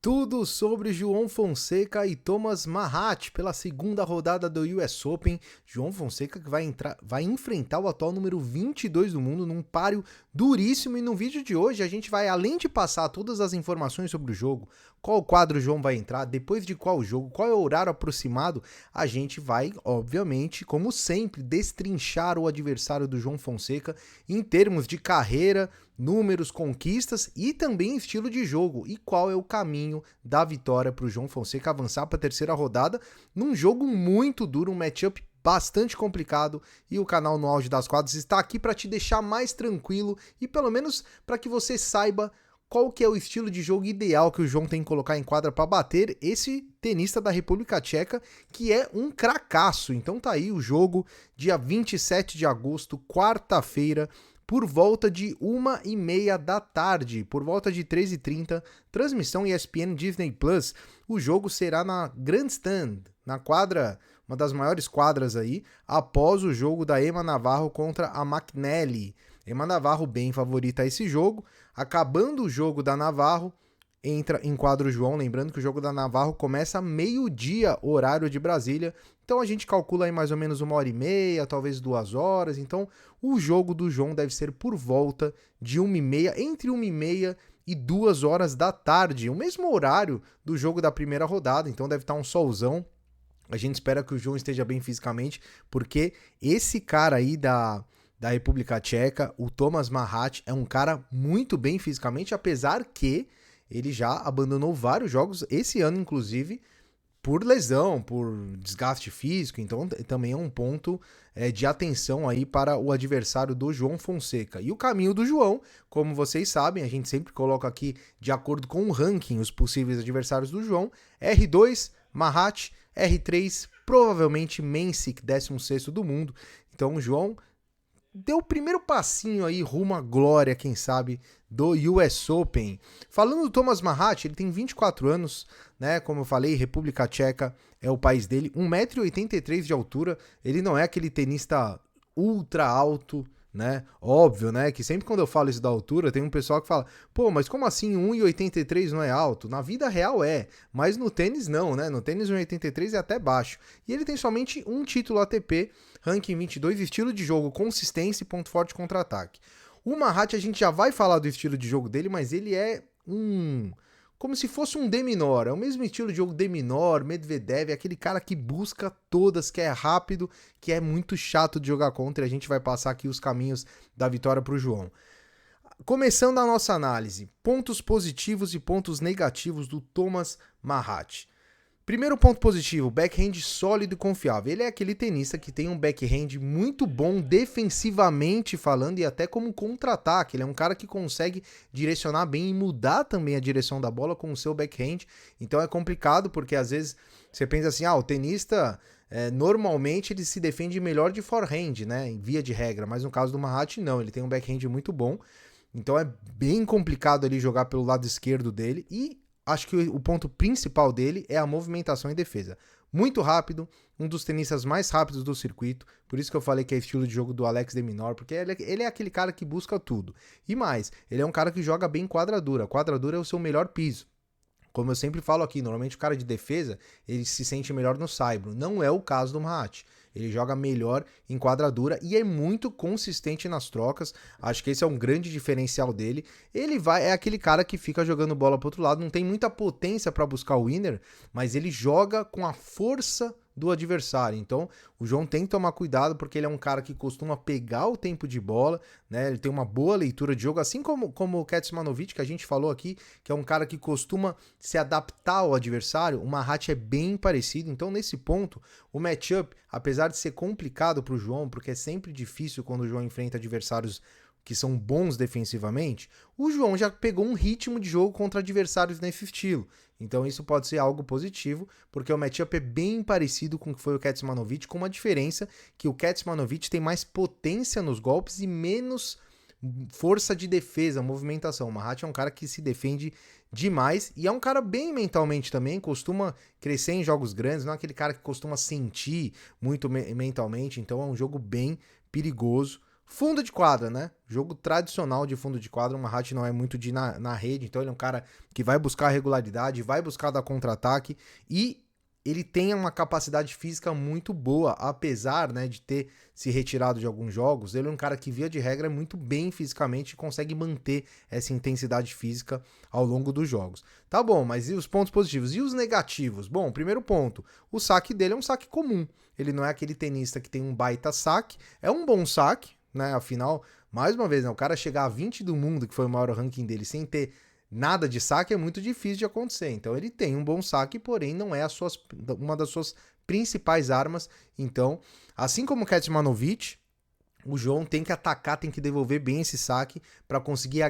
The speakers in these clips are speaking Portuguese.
Tudo sobre João Fonseca e Thomas Mahat pela segunda rodada do US Open. João Fonseca que vai enfrentar o atual número 22 do mundo num páreo duríssimo. E no vídeo de hoje a gente vai, além de passar todas as informações sobre o jogo, qual quadro o João vai entrar, depois de qual jogo, qual é o horário aproximado, a gente vai, obviamente, como sempre, destrinchar o adversário do João Fonseca em termos de carreira, números, conquistas e também estilo de jogo e qual é o caminho da vitória para o João Fonseca avançar para a terceira rodada num jogo muito duro, um matchup bastante complicado, e o canal No Auge das Quadras está aqui para te deixar mais tranquilo e pelo menos para que você saiba qual que é o estilo de jogo ideal que o João tem que colocar em quadra para bater esse tenista da República Tcheca, que é um cracaço. Então tá aí o jogo, dia 27 de agosto, quarta-feira, por volta de 1h30 da tarde, por volta de 13h30, transmissão ESPN Disney Plus. O jogo será na Grandstand, na quadra, uma das maiores quadras aí, após o jogo da Emma Navarro contra a McNally. Emma Navarro bem favorita a esse jogo. Acabando o jogo da Navarro, entra em quadro o João, lembrando que o jogo da Navarro começa meio-dia, horário de Brasília, então a gente calcula aí mais ou menos 1h30, talvez 2 horas, então o jogo do João deve ser por volta de 1h30, entre 1h30 e 2 horas da tarde, o mesmo horário do jogo da primeira rodada, então deve estar um solzão. A gente espera que o João esteja bem fisicamente, porque esse cara aí da República Tcheca, o Thomas Mahat, é um cara muito bem fisicamente, apesar que ele já abandonou vários jogos, esse ano inclusive, por lesão, por desgaste físico, então também é um ponto de atenção aí para o adversário do João Fonseca. E o caminho do João, como vocês sabem, a gente sempre coloca aqui de acordo com o ranking os possíveis adversários do João: R2, Mahat, R3, provavelmente Mensik, 16º do mundo. Então o João deu o primeiro passinho aí rumo à glória, quem sabe, do US Open. Falando do Thomas Mahat, ele tem 24 anos, né? Como eu falei, República Tcheca é o país dele, 1,83 m de altura. Ele não é aquele tenista ultra alto, né? Óbvio, né? Que sempre quando eu falo isso da altura, tem um pessoal que fala: pô, mas como assim 1,83 não é alto? Na vida real é, mas no tênis não, né? No tênis 1,83 é até baixo. E ele tem somente um título ATP, ranking 22, estilo de jogo, consistência e ponto forte contra-ataque. O Mahat, a gente já vai falar do estilo de jogo dele, mas ele é como se fosse um D menor, é o mesmo estilo de jogo D menor, Medvedev, é aquele cara que busca todas, que é rápido, que é muito chato de jogar contra, e a gente vai passar aqui os caminhos da vitória para o João. Começando a nossa análise, pontos positivos e pontos negativos do Thomas Mahat. Primeiro ponto positivo, backhand sólido e confiável. Ele é aquele tenista que tem um backhand muito bom defensivamente falando e até como contra-ataque. Ele é um cara que consegue direcionar bem e mudar também a direção da bola com o seu backhand. Então é complicado porque às vezes você pensa assim, o tenista normalmente ele se defende melhor de forehand, né, em via de regra. Mas no caso do Mahat não, ele tem um backhand muito bom. Então é bem complicado ele jogar pelo lado esquerdo dele e acho que o ponto principal dele é a movimentação e defesa. Muito rápido, um dos tenistas mais rápidos do circuito, por isso que eu falei que é estilo de jogo do Alex de Minaur, porque ele é aquele cara que busca tudo. E mais, ele é um cara que joga bem quadradura. Quadradura é o seu melhor piso. Como eu sempre falo aqui, normalmente o cara de defesa, ele se sente melhor no saibro. Não é o caso do Mahat. Ele joga melhor em quadradura e é muito consistente nas trocas. Acho que esse é um grande diferencial dele. Ele é aquele cara que fica jogando bola pro outro lado, não tem muita potência para buscar o winner, mas ele joga com a força do adversário. Então, o João tem que tomar cuidado porque ele é um cara que costuma pegar o tempo de bola, né? Ele tem uma boa leitura de jogo, assim como o Kecmanovic, que a gente falou aqui, que é um cara que costuma se adaptar ao adversário. O Mahat é bem parecido. Então, nesse ponto, o matchup, apesar de ser complicado para o João, porque é sempre difícil quando o João enfrenta adversários que são bons defensivamente, o João já pegou um ritmo de jogo contra adversários nesse estilo. Então isso pode ser algo positivo, porque o matchup é bem parecido com o que foi o Kecmanovic, com uma diferença que o Kecmanovic tem mais potência nos golpes e menos força de defesa, movimentação. O Mahat é um cara que se defende demais e é um cara bem mentalmente também, costuma crescer em jogos grandes, não é aquele cara que costuma sentir muito mentalmente, então é um jogo bem perigoso. Fundo de quadra, né? Jogo tradicional de fundo de quadra. O Mahat não é muito de ir na rede, então ele é um cara que vai buscar regularidade, vai buscar dar contra-ataque e ele tem uma capacidade física muito boa, apesar, né, de ter se retirado de alguns jogos. Ele é um cara que, via de regra, é muito bem fisicamente e consegue manter essa intensidade física ao longo dos jogos. Tá bom, mas e os pontos positivos? E os negativos? Bom, primeiro ponto, o saque dele é um saque comum. Ele não é aquele tenista que tem um baita saque, é um bom saque, né? Afinal, mais uma vez, né, o cara chegar a 20 do mundo, que foi o maior ranking dele, sem ter nada de saque é muito difícil de acontecer. Então ele tem um bom saque, porém não é uma das suas principais armas. Então, assim como o Kecmanovic, o João tem que atacar, tem que devolver bem esse saque para conseguir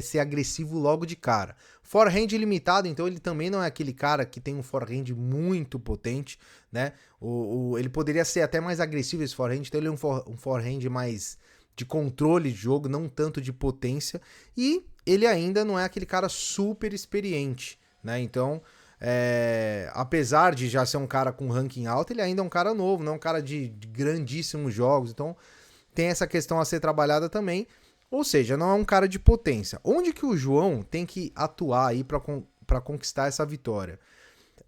ser agressivo logo de cara. Forehand limitado, então ele também não é aquele cara que tem um forehand muito potente, né? Ele poderia ser até mais agressivo esse forehand, então ele é um forehand mais de controle de jogo, não tanto de potência, e ele ainda não é aquele cara super experiente, né? Então, apesar de já ser um cara com ranking alto, ele ainda é um cara novo, não é um cara de grandíssimos jogos, então tem essa questão a ser trabalhada também, ou seja, não é um cara de potência. Onde que o João tem que atuar aí para conquistar essa vitória?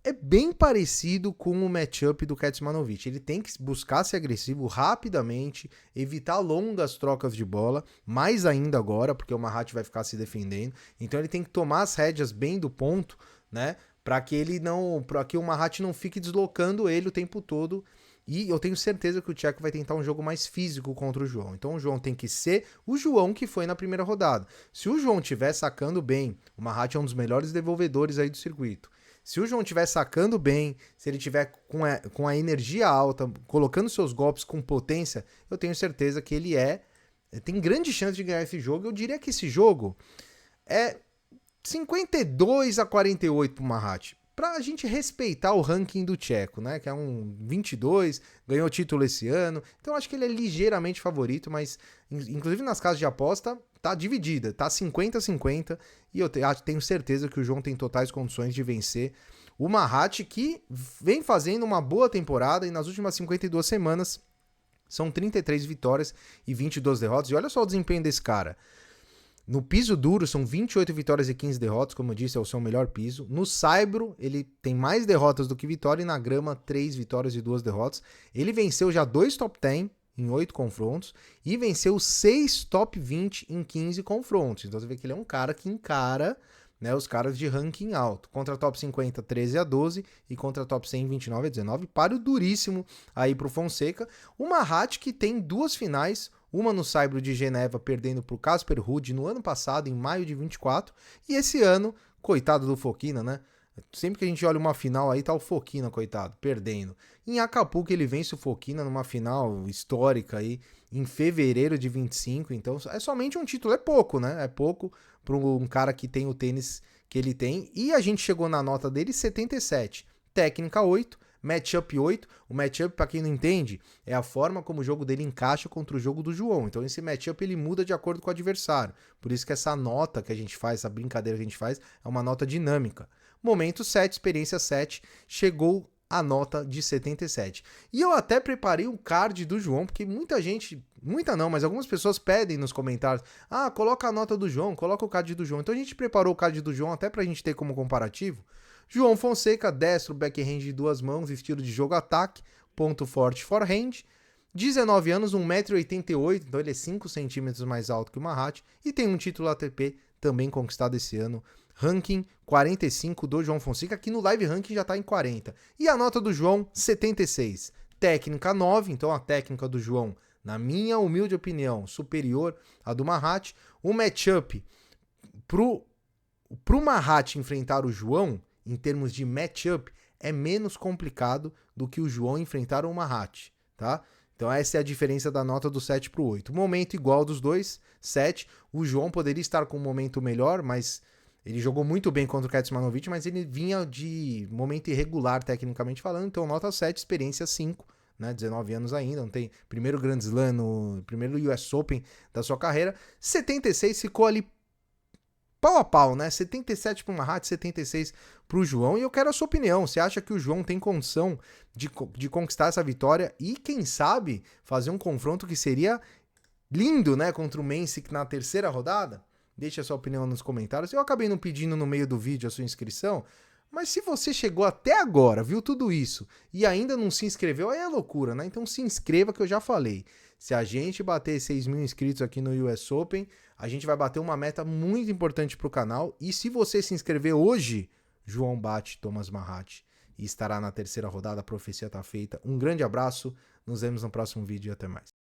É bem parecido com o matchup do Kecmanovic. Ele tem que buscar ser agressivo rapidamente, evitar longas trocas de bola, mais ainda agora, porque o Mahat vai ficar se defendendo. Então ele tem que tomar as rédeas bem do ponto, né? Para que o Mahat não fique deslocando ele o tempo todo. E eu tenho certeza que o Tcheco vai tentar um jogo mais físico contra o João. Então o João tem que ser o João que foi na primeira rodada. Se o João estiver sacando bem, o Mahat é um dos melhores devolvedores aí do circuito. Se o João estiver sacando bem, se ele estiver com a energia alta, colocando seus golpes com potência, eu tenho certeza que ele tem grande chance de ganhar esse jogo. Eu diria que esse jogo é 52-48 pro Mahat. Pra gente respeitar o ranking do Tcheco, né? Que é um 22, ganhou o título esse ano. Então acho que ele é ligeiramente favorito, mas inclusive nas casas de aposta tá dividida, tá 50-50. E eu tenho certeza que o João tem totais condições de vencer o Mahat, que vem fazendo uma boa temporada e nas últimas 52 semanas são 33 vitórias e 22 derrotas. E olha só o desempenho desse cara. No piso duro, são 28 vitórias e 15 derrotas, como eu disse, é o seu melhor piso. No saibro, ele tem mais derrotas do que vitória, e na grama, 3 vitórias e 2 derrotas. Ele venceu já 2 top 10 em 8 confrontos, e venceu 6 top 20 em 15 confrontos. Então você vê que ele é um cara que encara, né, os caras de ranking alto. Contra top 50, 13-12, e contra top 100, 29-19. Páreo duríssimo aí pro Fonseca. O Mahat, que tem 2 finais, uma no Saibro de Geneva, perdendo para o Casper Ruud no ano passado, em maio de 24, e esse ano, coitado do Fokina, né? Sempre que a gente olha uma final aí, tá o Fokina, coitado, perdendo. Em Acapulco ele vence o Fokina numa final histórica aí, em fevereiro de 25, então é somente um título, é pouco, né? É pouco para um cara que tem o tênis que ele tem, e a gente chegou na nota dele 77, técnica 8, matchup 8, o matchup, para quem não entende, é a forma como o jogo dele encaixa contra o jogo do João. Então esse matchup ele muda de acordo com o adversário. Por isso que essa nota que a gente faz, essa brincadeira que a gente faz, é uma nota dinâmica. Momento 7, experiência 7, chegou a nota de 77. E eu até preparei um card do João, porque muita gente, muita não, mas algumas pessoas pedem nos comentários, coloca a nota do João, coloca o card do João. Então a gente preparou o card do João até pra gente ter como comparativo. João Fonseca, destro, backhand de 2 mãos, estilo de jogo ataque, ponto forte forehand, 19 anos, 1,88m, então ele é 5 centímetros mais alto que o Mahat, e tem um título ATP também conquistado esse ano, ranking 45 do João Fonseca, que no live ranking já está em 40. E a nota do João, 76. Técnica 9, então a técnica do João, na minha humilde opinião, superior à do Mahat. O matchup pro Mahat enfrentar o João, em termos de matchup, é menos complicado do que o João enfrentar o Mahat, tá? Então essa é a diferença da nota do 7 para o 8. Momento igual dos dois, 7. O João poderia estar com um momento melhor, mas ele jogou muito bem contra o Kecmanovic, mas ele vinha de momento irregular, tecnicamente falando, então nota 7, experiência 5, né? 19 anos ainda, não tem primeiro Grand Slam, primeiro US Open da sua carreira. 76 ficou ali pau a pau, né? 77 para o Mahat, 76 para o João. E eu quero a sua opinião. Você acha que o João tem condição de conquistar essa vitória e, quem sabe, fazer um confronto que seria lindo, né, contra o Mensik na terceira rodada? Deixe a sua opinião nos comentários. Eu acabei não pedindo no meio do vídeo a sua inscrição, mas se você chegou até agora, viu tudo isso e ainda não se inscreveu, aí é loucura, né? Então se inscreva, que eu já falei. Se a gente bater 6 mil inscritos aqui no US Open, a gente vai bater uma meta muito importante para o canal. E se você se inscrever hoje, João bate Thomas Mahat e estará na terceira rodada. A profecia está feita. Um grande abraço, nos vemos no próximo vídeo e até mais.